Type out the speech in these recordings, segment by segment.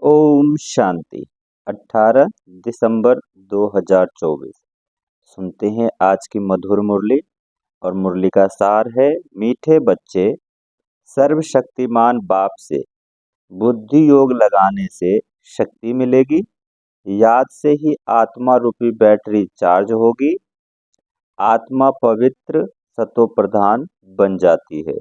ओम शांति। 18 दिसंबर 2024। सुनते हैं आज की मधुर मुरली। और मुरली का सार है, मीठे बच्चे, सर्वशक्तिमान बाप से बुद्धि योग लगाने से शक्ति मिलेगी। याद से ही आत्मा रूपी बैटरी चार्ज होगी। आत्मा पवित्र सतो प्रधान बन जाती है।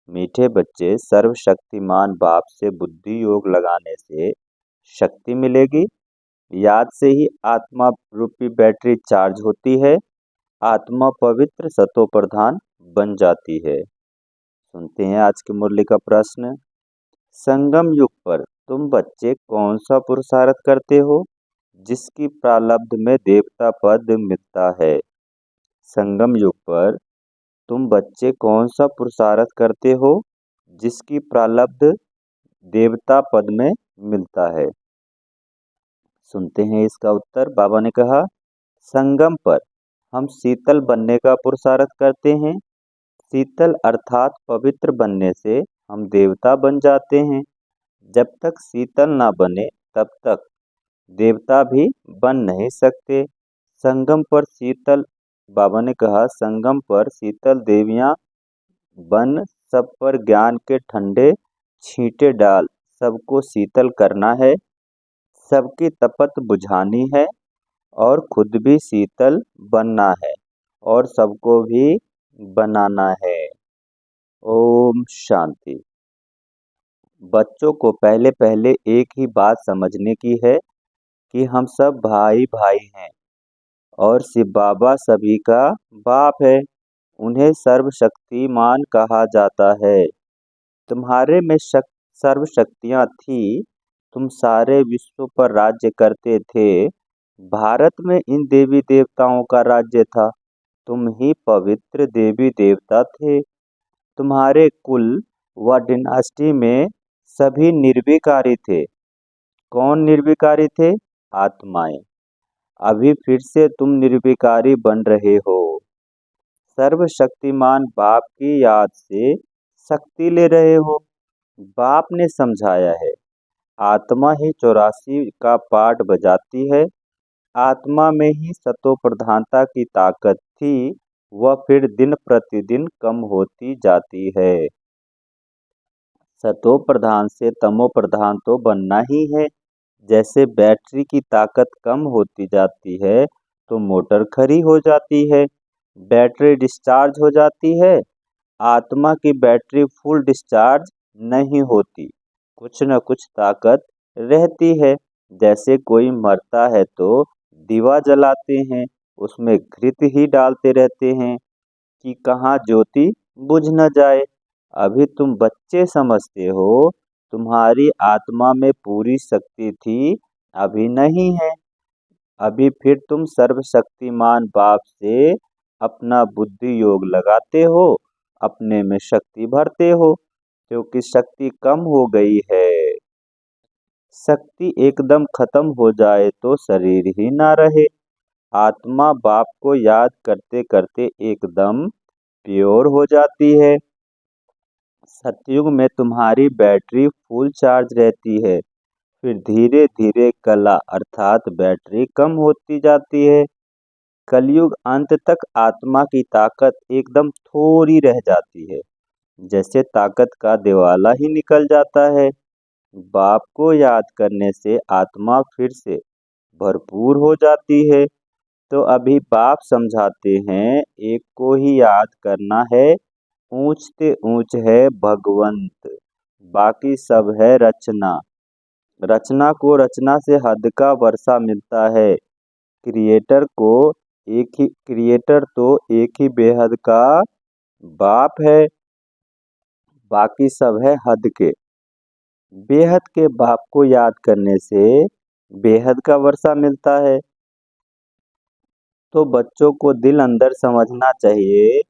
मीठे बच्चे, सर्वशक्तिमान बाप से बुद्धि योग लगाने से शक्ति मिलेगी। याद से ही आत्मा रूपी बैटरी चार्ज होती है। आत्मा पवित्र सतो प्रधान बन जाती है। सुनते हैं आज की मुरली का प्रश्न। संगम युग पर तुम बच्चे कौन सा पुरुषार्थ करते हो जिसकी प्रारब्ध में देवता पद मिलता है? संगम युग पर तुम बच्चे कौन सा पुरुषार्थ करते हो जिसकी प्रारब्ध देवता पद में मिलता है? सुनते हैं इसका उत्तर। बाबा ने कहा, संगम पर हम शीतल बनने का पुरुषार्थ करते हैं। शीतल अर्थात पवित्र बनने से हम देवता बन जाते हैं। जब तक शीतल ना बने तब तक देवता भी बन नहीं सकते। संगम पर शीतल, बाबा ने कहा, संगम पर शीतल देवियां बन सब पर ज्ञान के ठंडे छींटे डाल सबको शीतल करना है। सबकी तपत बुझानी है और खुद भी शीतल बनना है और सबको भी बनाना है। ओम शांति। बच्चों को पहले पहले एक ही बात समझने की है कि हम सब भाई भाई हैं और शिव बाबा सभी का बाप है। उन्हें सर्वशक्तिमान कहा जाता है। तुम्हारे में सर्व शक्तियाँ थी। तुम सारे विश्व पर राज्य करते थे। भारत में इन देवी देवताओं का राज्य था। तुम ही पवित्र देवी देवता थे। तुम्हारे कुल व डिनास्टी में सभी निर्विकारी थे। कौन निर्विकारी थे? आत्माएं। अभी फिर से तुम निर्विकारी बन रहे हो। सर्वशक्तिमान बाप की याद से शक्ति ले रहे हो। बाप ने समझाया है, आत्मा ही 84 का पाठ बजाती है। आत्मा में ही सतो प्रधानता की ताकत थी, वह फिर दिन प्रतिदिन कम होती जाती है। सतो प्रधान से तमो प्रधान तो बनना ही है। जैसे बैटरी की ताकत कम होती जाती है तो मोटर खरी हो जाती है, बैटरी डिस्चार्ज हो जाती है। आत्मा की बैटरी फुल डिस्चार्ज नहीं होती, कुछ न कुछ ताकत रहती है। जैसे कोई मरता है तो दिवा जलाते हैं, उसमें घृत ही डालते रहते हैं कि कहाँ ज्योति बुझ न जाए। अभी तुम बच्चे समझते हो, तुम्हारी आत्मा में पूरी शक्ति थी, अभी नहीं है। अभी फिर तुम सर्वशक्तिमान बाप से अपना बुद्धि योग लगाते हो, अपने में शक्ति भरते हो, क्योंकि शक्ति कम हो गई है। शक्ति एकदम खत्म हो जाए तो शरीर ही ना रहे। आत्मा बाप को याद करते करते एकदम प्योर हो जाती है। सतयुग में तुम्हारी बैटरी फुल चार्ज रहती है, फिर धीरे धीरे कला अर्थात बैटरी कम होती जाती है। कलयुग अंत तक आत्मा की ताकत एकदम थोड़ी रह जाती है, जैसे ताकत का दिवाला ही निकल जाता है। बाप को याद करने से आत्मा फिर से भरपूर हो जाती है। तो अभी बाप समझाते हैं, एक को ही याद करना है, ऊंचते ऊंच है भगवंत, बाकी सब है रचना। रचना को रचना से हद का वर्षा मिलता है। क्रिएटर तो एक ही बेहद का बाप है, बाकी सब है हद के। बेहद के बाप को याद करने से बेहद का वर्षा मिलता है। तो बच्चों को दिल अंदर समझना चाहिए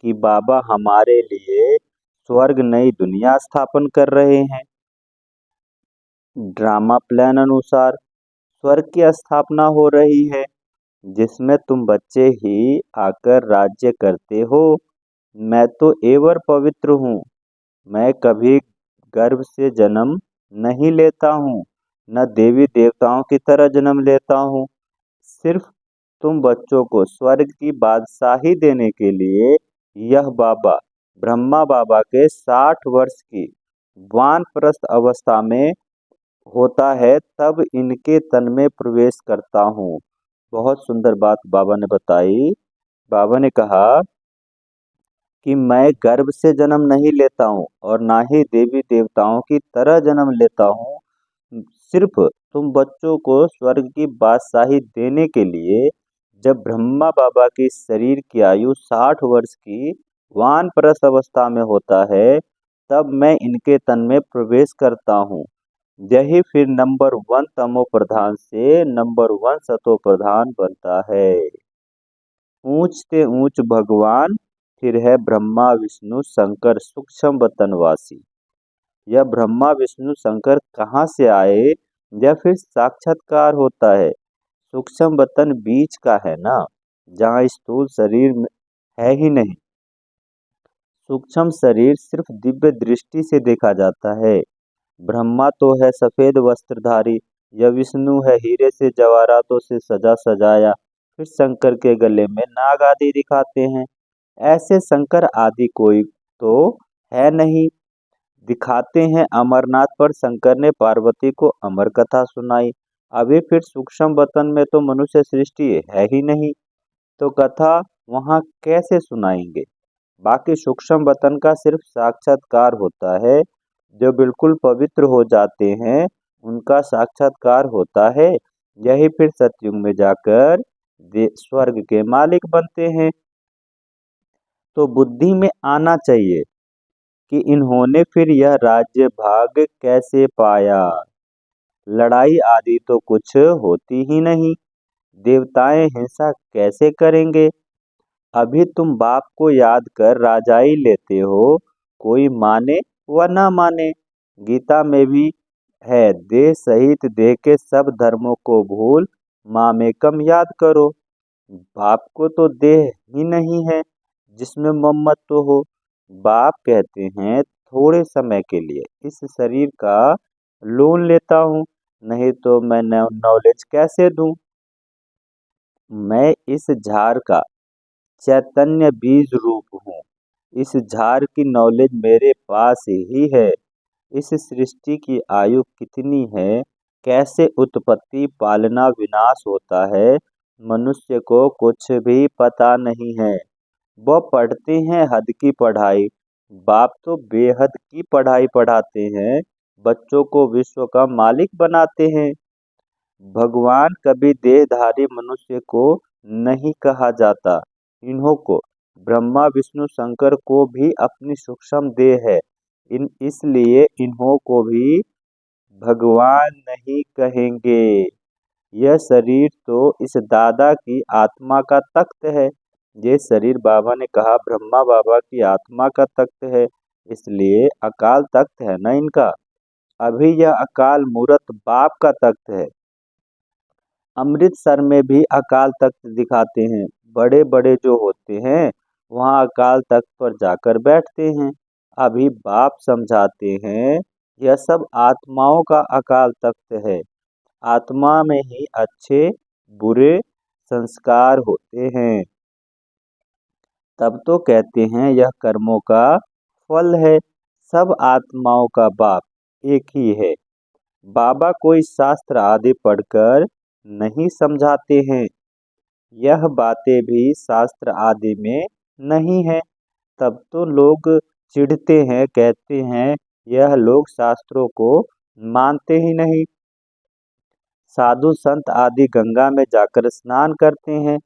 कि बाबा हमारे लिए स्वर्ग नई दुनिया स्थापन कर रहे हैं। ड्रामा प्लान अनुसार स्वर्ग की स्थापना हो रही है, जिसमें तुम बच्चे ही आकर राज्य करते हो। मैं तो एवर पवित्र हूँ। मैं कभी गर्भ से जन्म नहीं लेता हूँ। न देवी देवताओं की तरह जन्म लेता हूँ। सिर्फ तुम बच्चों को स्वर्ग की बादशाही देने के लिए यह बाबा ब्रह्मा बाबा के 60 वर्ष की वानप्रस्थ अवस्था में होता है, तब इनके तन में प्रवेश करता हूँ। बहुत सुंदर बात बाबा ने बताई। बाबा ने कहा कि मैं गर्भ से जन्म नहीं लेता हूँ और ना ही देवी देवताओं की तरह जन्म लेता हूँ। सिर्फ तुम बच्चों को स्वर्ग की बादशाही देने के लिए जब ब्रह्मा बाबा की शरीर की आयु 60 वर्ष की वानप्रस्थ अवस्था में होता है, तब मैं इनके तन में प्रवेश करता हूँ। यही फिर नंबर 1 तमो प्रधान से नंबर 1 सतो प्रधान बनता है। ऊंचते ऊंच भगवान फिर है ब्रह्मा विष्णु शंकर सूक्ष्म वतनवासी। यह ब्रह्मा विष्णु शंकर कहाँ से आए? यह फिर साक्षात्कार होता है। सूक्ष्म वतन बीच का है ना, जहाँ स्थूल शरीर है ही नहीं। सूक्ष्म शरीर सिर्फ दिव्य दृष्टि से देखा जाता है। ब्रह्मा तो है सफेद वस्त्रधारी, यह विष्णु है हीरे से जवाहरातों से सजा सजाया, फिर शंकर के गले में नाग आदि दिखाते हैं। ऐसे शंकर आदि कोई तो है नहीं। दिखाते हैं अमरनाथ पर शंकर ने पार्वती को अमर कथा सुनाई। अभी फिर सूक्ष्म वतन में तो मनुष्य सृष्टि है ही नहीं, तो कथा वहाँ कैसे सुनाएंगे? बाकी सूक्ष्म वतन का सिर्फ साक्षात्कार होता है। जो बिल्कुल पवित्र हो जाते हैं उनका साक्षात्कार होता है। यही फिर सतयुग में जाकर स्वर्ग के मालिक बनते हैं। तो बुद्धि में आना चाहिए कि इन्होंने फिर यह राज्य भाग कैसे पाया। लड़ाई आदि तो कुछ होती ही नहीं, देवताएं हिंसा कैसे करेंगे? अभी तुम बाप को याद कर राजाई लेते हो, कोई माने व न माने। गीता में भी है, देह सहित देह के सब धर्मों को भूल मामेकम याद करो। बाप को तो देह ही नहीं है जिसमें ममत्व हो। बाप कहते हैं थोड़े समय के लिए इस शरीर का लोन लेता हूँ, नहीं तो मैं नॉलेज कैसे दूं? मैं इस झाड़ का चैतन्य बीज रूप हूँ। इस झाड़ की नॉलेज मेरे पास ही है। इस सृष्टि की आयु कितनी है, कैसे उत्पत्ति पालना विनाश होता है, मनुष्य को कुछ भी पता नहीं है। वो पढ़ते हैं हद की पढ़ाई, बाप तो बेहद की पढ़ाई पढ़ाते हैं, बच्चों को विश्व का मालिक बनाते हैं। भगवान कभी देहधारी मनुष्य को नहीं कहा जाता। इन्हों को ब्रह्मा विष्णु शंकर को भी अपनी सूक्ष्म देह है, इन इसलिए इन्हों को भी भगवान नहीं कहेंगे। यह शरीर तो इस दादा की आत्मा का तख्त है। ये शरीर बाबा ने कहा ब्रह्मा बाबा की आत्मा का तख्त है, इसलिए अकाल तख्त है ना इनका। अभी यह अकाल मूर्त बाप का तख्त है। अमृतसर में भी अकाल तख्त दिखाते हैं। बड़े बड़े जो होते हैं वहाँ अकाल तख्त पर जाकर बैठते हैं। अभी बाप समझाते हैं यह सब आत्माओं का अकाल तख्त है। आत्मा में ही अच्छे बुरे संस्कार होते हैं। तब तो कहते हैं यह कर्मों का फल है। सब आत्माओं का बाप एक ही है। बाबा कोई शास्त्र आदि पढ़कर नहीं समझाते हैं। यह बातें भी शास्त्र आदि में नहीं है। तब तो लोग चिढ़ते हैं, कहते हैं यह लोग शास्त्रों को मानते ही नहीं। साधु संत आदि गंगा में जाकर स्नान करते हैं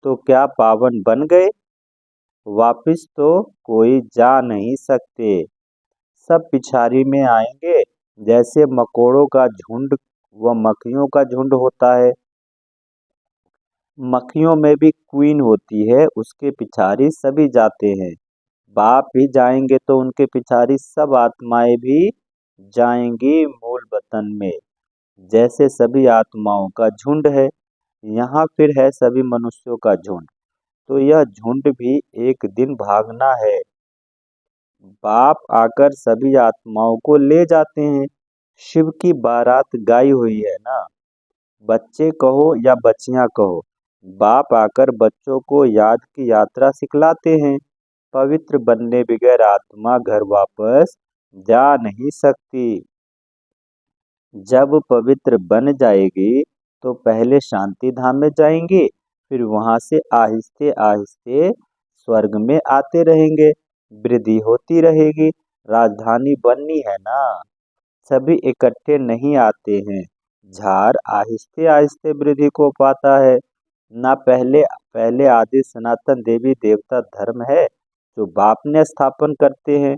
तो क्या पावन बन गए? वापिस तो कोई जा नहीं सकते। सब पिछारी में आएंगे। जैसे मकोड़ों का झुंड व मक्खियों का झुंड होता है, मक्खियों में भी क्वीन होती है, उसके पिछारी सभी जाते हैं। बाप भी जाएंगे तो उनके पिछारी सब आत्माएं भी जाएंगी मूल वतन में। जैसे सभी आत्माओं का झुंड है, यहाँ फिर है सभी मनुष्यों का झुंड। तो यह झुंड भी एक दिन भागना है। बाप आकर सभी आत्माओं को ले जाते हैं, शिव की बारात गाई हुई है ना। बच्चे कहो या बच्चियां कहो, बाप आकर बच्चों को याद की यात्रा सिखलाते हैं। पवित्र बनने बगैर आत्मा घर वापस जा नहीं सकती। जब पवित्र बन जाएगी तो पहले शांति धाम में जाएंगे, फिर वहां से आहिस्ते आहिस्ते स्वर्ग में आते रहेंगे। वृद्धि होती रहेगी। राजधानी बननी है ना, सभी इकट्ठे नहीं आते हैं। झार आहिस्ते आहिस्ते वृद्धि को पाता है ना। पहले पहले आदि सनातन देवी देवता धर्म है जो बाप ने स्थापन करते हैं।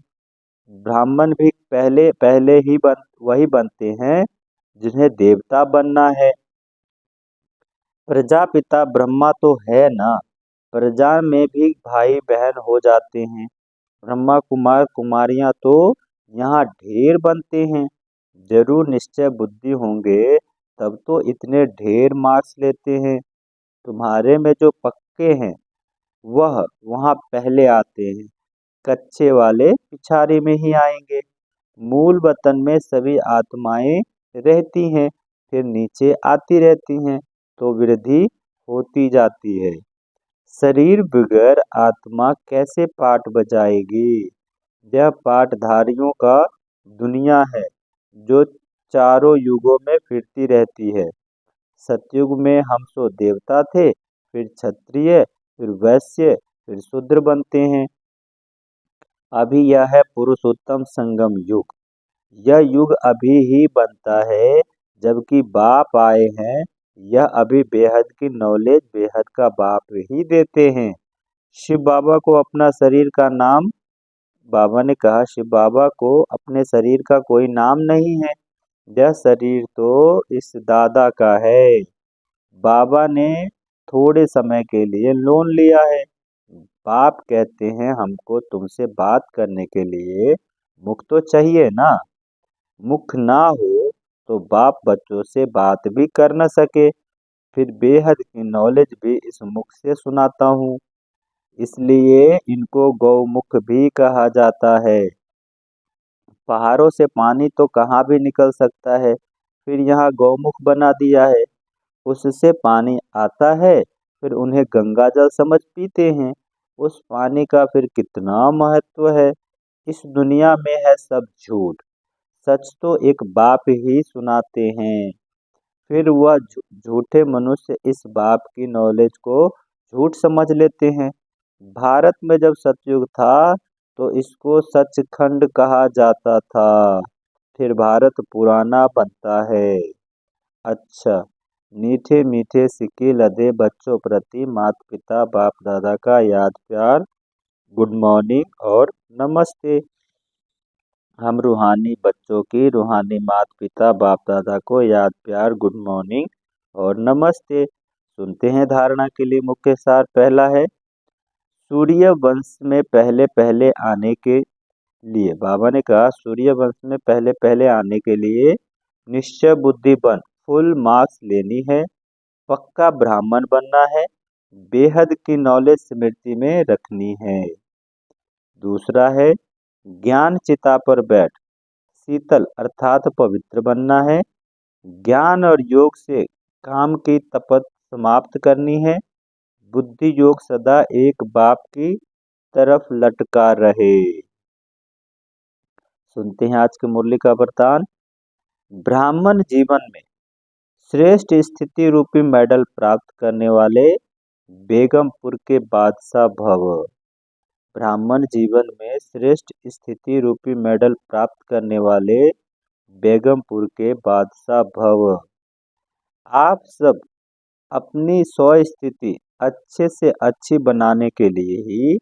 ब्राह्मण भी पहले पहले ही वही बनते हैं जिन्हें देवता बनना है। प्रजापिता ब्रह्मा तो है ना, प्रजा में भी भाई बहन हो जाते हैं। ब्रह्मा कुमार कुमारियां तो यहाँ ढेर बनते हैं। जरूर निश्चय बुद्धि होंगे तब तो इतने ढेर मार्क्स लेते हैं। तुम्हारे में जो पक्के हैं वह वहाँ पहले आते हैं, कच्चे वाले पिछाड़ी में ही आएंगे। मूल वतन में सभी आत्माएं रहती हैं, फिर नीचे आती रहती हैं, तो वृद्धि होती जाती है। शरीर बगैर आत्मा कैसे पाठ बजाएगी। यह पाठधारियों का दुनिया है जो चारों युगों में फिरती रहती है। सतयुग में हम सो देवता थे, फिर क्षत्रिय, फिर वैश्य, फिर शूद्र बनते हैं। अभी यह है पुरुषोत्तम संगम युग। यह युग अभी ही बनता है, जबकि बाप आए हैं। यह अभी बेहद की नॉलेज बेहद का बाप ही देते हैं। शिव बाबा को अपना शरीर का नाम, बाबा ने कहा शिव बाबा को अपने शरीर का कोई नाम नहीं है। यह शरीर तो इस दादा का है। बाबा ने थोड़े समय के लिए लोन लिया है। बाप कहते हैं हमको तुमसे बात करने के लिए मुख तो चाहिए ना। मुख ना हो तो बाप बच्चों से बात भी कर न सके। फिर बेहद की नॉलेज भी इस मुख से सुनाता हूँ, इसलिए इनको गौमुख भी कहा जाता है। पहाड़ों से पानी तो कहाँ भी निकल सकता है, फिर यहाँ गौमुख बना दिया है। उससे पानी आता है, फिर उन्हें गंगा जल समझ पीते हैं। उस पानी का फिर कितना महत्व है। इस दुनिया में है सब झूठ, सच तो एक बाप ही सुनाते हैं। फिर वह झूठे मनुष्य इस बाप की नॉलेज को झूठ समझ लेते हैं। भारत में जब सतयुग था तो इसको सचखंड कहा जाता था। फिर भारत पुराना बनता है। अच्छा, मीठे मीठे सिक्के लदे बच्चों प्रति माता पिता बाप दादा का याद प्यार, गुड मॉर्निंग और नमस्ते। हम रूहानी बच्चों की रूहानी माता पिता बाप दादा को याद प्यार, गुड मॉर्निंग और नमस्ते। सुनते हैं धारणा के लिए मुख्य सार। पहला है, सूर्य वंश में पहले पहले आने के लिए, बाबा ने कहा सूर्य वंश में पहले पहले आने के लिए निश्चय बुद्धि बन फुल मार्क्स लेनी है। पक्का ब्राह्मण बनना है। बेहद की नॉलेज स्मृति में रखनी है। दूसरा है, ज्ञान चिता पर बैठ शीतल अर्थात पवित्र बनना है। ज्ञान और योग से काम की तपत समाप्त करनी है। बुद्धि योग सदा एक बाप की तरफ लटका रहे। सुनते हैं आज की मुरली का वरदान। ब्राह्मण जीवन में श्रेष्ठ स्थिति रूपी मेडल प्राप्त करने वाले बेगमपुर के बादशाह भव। ब्राह्मण जीवन में श्रेष्ठ स्थिति रूपी मेडल प्राप्त करने वाले बेगमपुर के बादशाह भव। आप सब अपनी स्व स्थिति अच्छे से अच्छी बनाने के लिए ही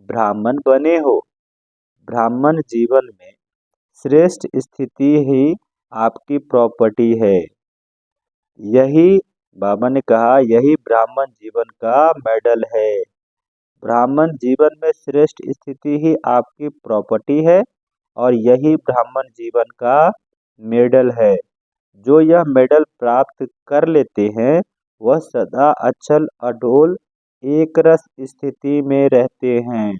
ब्राह्मण बने हो। ब्राह्मण जीवन में श्रेष्ठ स्थिति ही आपकी प्रॉपर्टी है। यही बाबा ने कहा, यही ब्राह्मण जीवन का मेडल है। ब्राह्मण जीवन में श्रेष्ठ स्थिति ही आपकी प्रॉपर्टी है और यही ब्राह्मण जीवन का मेडल है। जो यह मेडल प्राप्त कर लेते हैं वह सदा अचल अडोल एक रस स्थिति में रहते हैं।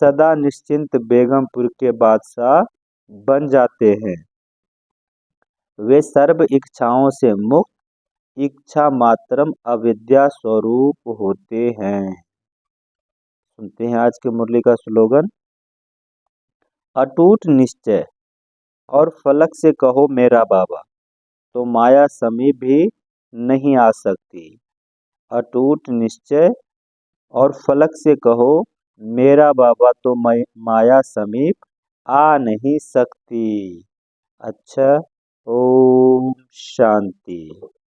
सदा निश्चिंत बेगमपुर के बादशाह बन जाते हैं। वे सर्व इच्छाओं से मुक्त, इच्छा मात्रम अविद्या स्वरूप होते हैं। सुनते हैं आज के मुरली का स्लोगन। अटूट निश्चय और फलक से कहो मेरा बाबा, तो माया समीप भी नहीं आ सकती। अटूट निश्चय और फलक से कहो मेरा बाबा, तो माया समीप आ नहीं सकती। अच्छा, ओम शांति।